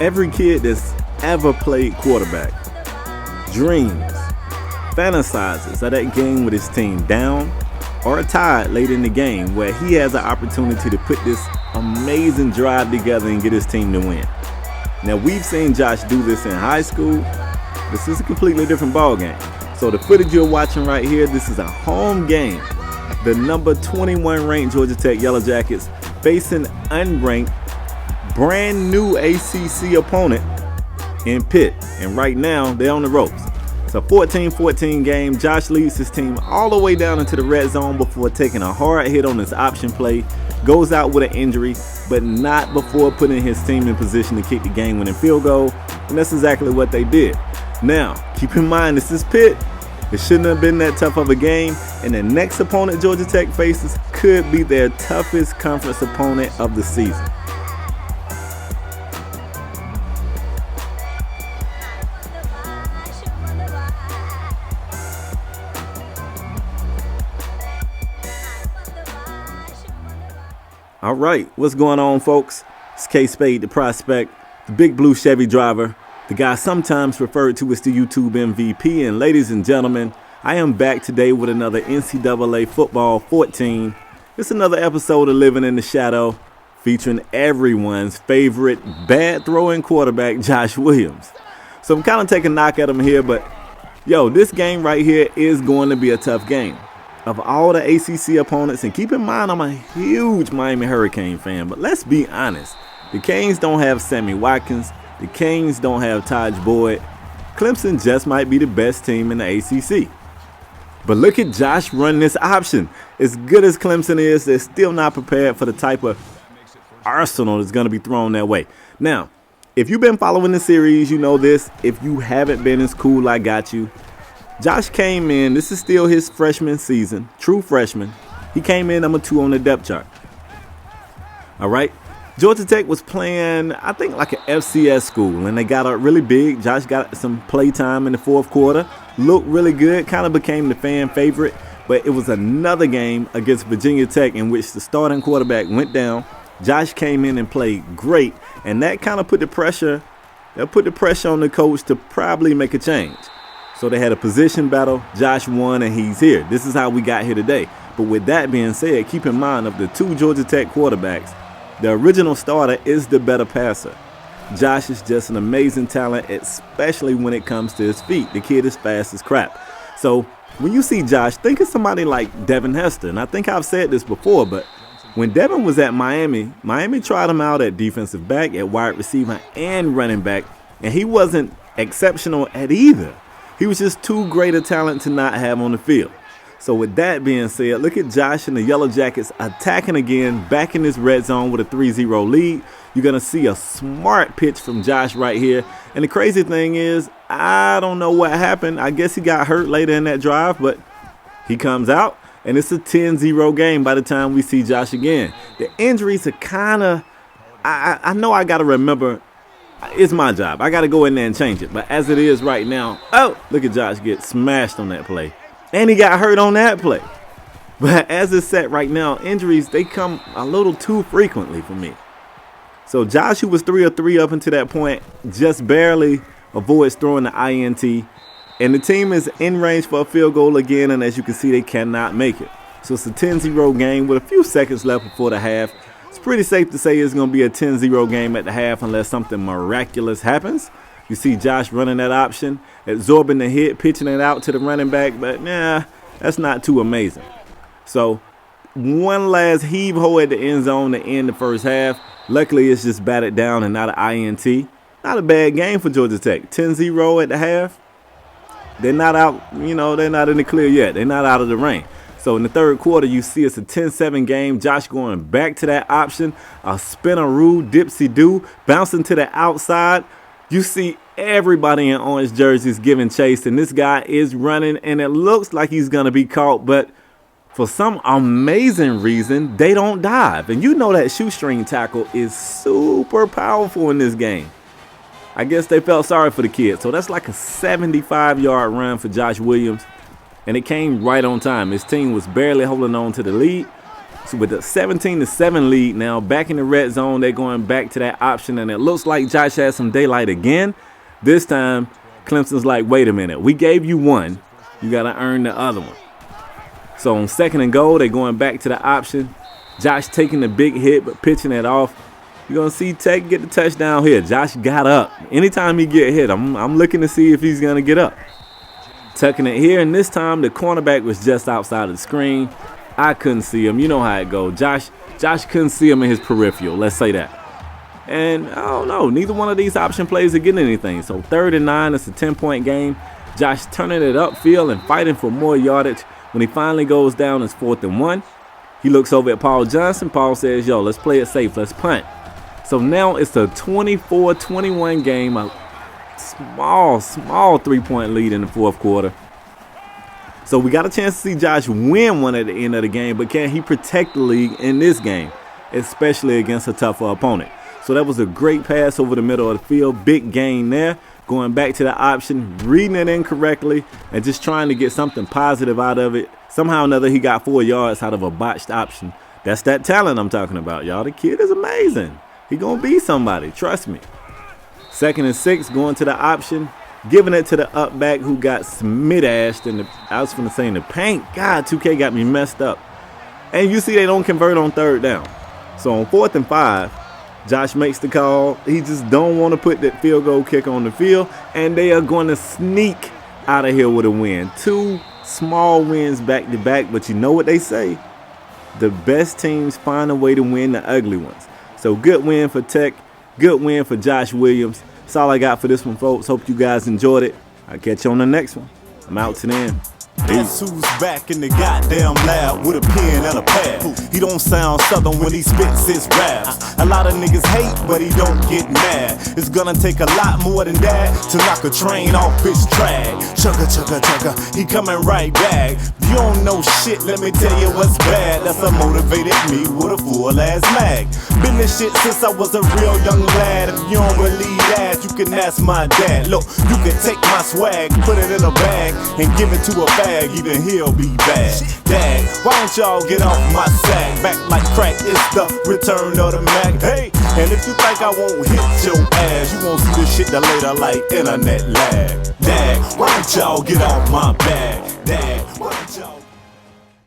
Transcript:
Every kid that's ever played quarterback dreams, fantasizes of that game with his team down or tied late in the game where he has an opportunity to put this amazing drive together and get his team to win. Now, we've seen Josh do this in high school. This is a completely different ball game. So the footage you're watching right here, this is a home game. The number 21 ranked Georgia Tech Yellow Jackets facing unranked, brand new ACC opponent in Pitt. And right now, they're on the ropes. It's a 14-14 game. Josh leads his team all the way down into the red zone before taking a hard hit on his option play. Goes out with an injury, but not before putting his team in position to kick the game-winning field goal. And that's exactly what they did. Now, keep in mind, this is Pitt. It shouldn't have been that tough of a game. And the next opponent Georgia Tech faces could be their toughest conference opponent of the season. All right, what's going on, folks? It's Kspadetheprospect, the big blue Chevy driver, the guy sometimes referred to as the YouTube MVP. And ladies and gentlemen, I am back today with another NCAA Football 14. It's another episode of Living in the Shadow, featuring everyone's favorite bad throwing quarterback, Josh Williams. So I'm kind of taking a knock at him here, but yo, this game right here is going to be a tough game. Of all the ACC opponents, and keep in mind I'm a huge Miami Hurricane fan, but let's be honest, the Canes don't have Sammy Watkins, the Canes don't have Taj Boyd. Clemson just might be the best team in the ACC. But look at Josh running this option. As good as Clemson is, they're still not prepared for the type of arsenal that's going to be thrown their way. Now, if you've been following the series, you know this. If you haven't been, it's cool, I got you. Josh came in, this is still his freshman season, true freshman. He came in number 2 on the depth chart. All right. Georgia Tech was playing, I think, like an FCS school, and they got up really big. Josh got some play time in the fourth quarter, looked really good, kind of became the fan favorite. But it was another game against Virginia Tech in which the starting quarterback went down. Josh came in and played great, and that kind of put the pressure on the coach to probably make a change. So they had a position battle. Josh won, and he's here. This is how we got here today. But with that being said, keep in mind, of the 2 Georgia Tech quarterbacks, the original starter is the better passer. Josh is just an amazing talent, especially when it comes to his feet. The kid is fast as crap. So when you see Josh, think of somebody like Devin Hester. And I think I've said this before, but when Devin was at Miami tried him out at defensive back, at wide receiver, and running back, and he wasn't exceptional at either. He was just too great a talent to not have on the field. So with that being said, look at Josh and the Yellow Jackets attacking again, back in this red zone with a 3-0 lead. You're going to see a smart pitch from Josh right here. And the crazy thing is, I don't know what happened. I guess he got hurt later in that drive, but he comes out, and it's a 10-0 game by the time we see Josh again. The injuries are kind of, I know I got to remember, it's my job. I got to go in there and change it. But as it is right now, oh, look at Josh get smashed on that play. And he got hurt on that play. But as it's set right now, injuries, they come a little too frequently for me. So Josh, who was 3 of 3 up until that point, just barely avoids throwing the INT. And the team is in range for a field goal again. And as you can see, they cannot make it. So it's a 10-0 game with a few seconds left before the half. It's pretty safe to say it's going to be a 10-0 game at the half unless something miraculous happens. You see Josh running that option, absorbing the hit, pitching it out to the running back, but that's not too amazing. So one last heave-ho at the end zone to end the first half. Luckily, it's just batted down and not an INT. Not a bad game for Georgia Tech. 10-0 at the half. They're not out, they're not in the clear yet. They're not out of the rain. So in the third quarter, you see it's a 10-7 game. Josh going back to that option. A spinaroo, dipsy-doo, bouncing to the outside. You see everybody in orange jerseys giving chase, and this guy is running, and it looks like he's going to be caught. But for some amazing reason, they don't dive. And you know that shoestring tackle is super powerful in this game. I guess they felt sorry for the kid. So that's like a 75-yard run for Josh Williams. And it came right on time. His team was barely holding on to the lead. So with the 17-7 lead now, back in the red zone, they're going back to that option, and it looks like Josh has some daylight again. This time, Clemson's like, wait a minute, we gave you one. You got to earn the other one. So on 2nd and goal, they're going back to the option. Josh taking the big hit, but pitching it off. You're going to see Tech get the touchdown here. Josh got up. Anytime he get hit, I'm looking to see if he's going to get up. Tucking it here, and this time the cornerback was just outside of the screen. I couldn't see him. You know how it goes. Josh couldn't see him in his peripheral. Let's say that. And I don't know. Neither one of these option plays are getting anything. So 3rd and 9, it's a 10-point game. Josh turning it upfield and fighting for more yardage. When he finally goes down, it's 4th and 1. He looks over at Paul Johnson. Paul says, yo, let's play it safe. Let's punt. So now it's a 24-21 game. A small 3-point lead in the 4th quarter. So we got a chance to see Josh win one at the end of the game, but can he protect the league in this game, especially against a tougher opponent? So that was a great pass over the middle of the field. Big gain there. Going back to the option, reading it incorrectly, and just trying to get something positive out of it. Somehow or another, he got 4 yards out of a botched option. That's that talent I'm talking about, y'all. The kid is amazing. He gonna be somebody, trust me. 2nd and 6, going to the option, giving it to the up back who got smit-ashed in the, I was gonna say in the paint. God, 2K got me messed up. And you see they don't convert on 3rd down. So on 4th and 5, Josh makes the call. He just don't want to put that field goal kick on the field, and they are going to sneak out of here with a win. 2 small wins back to back, but you know what they say? The best teams find a way to win the ugly ones. So good win for Tech, good win for Josh Williams. That's all I got for this one, folks. Hope you guys enjoyed it. I'll catch you on the next one. I'm out to then. Guess who's back in the goddamn lab with a pen and a pad? He don't sound southern when he spits his raps. A lot of niggas hate, but he don't get mad. It's gonna take a lot more than that to knock a train off his track. Chugga, chugga, chugga, he coming right back. You don't know shit, let me tell you what's bad. That's what motivated me with a full-ass mag. Been this shit since I was a real young lad. If you don't believe that, you can ask my dad. Look, you can take my swag, put it in a bag, and give it to a bag. Even he'll be bad. Dad, why don't y'all get off my sack? Back like crack, it's the return of the Mac. Hey, and if you think I won't hit your ass, you won't see this shit till later like internet lag. Dad, why don't y'all get off my back? Dad,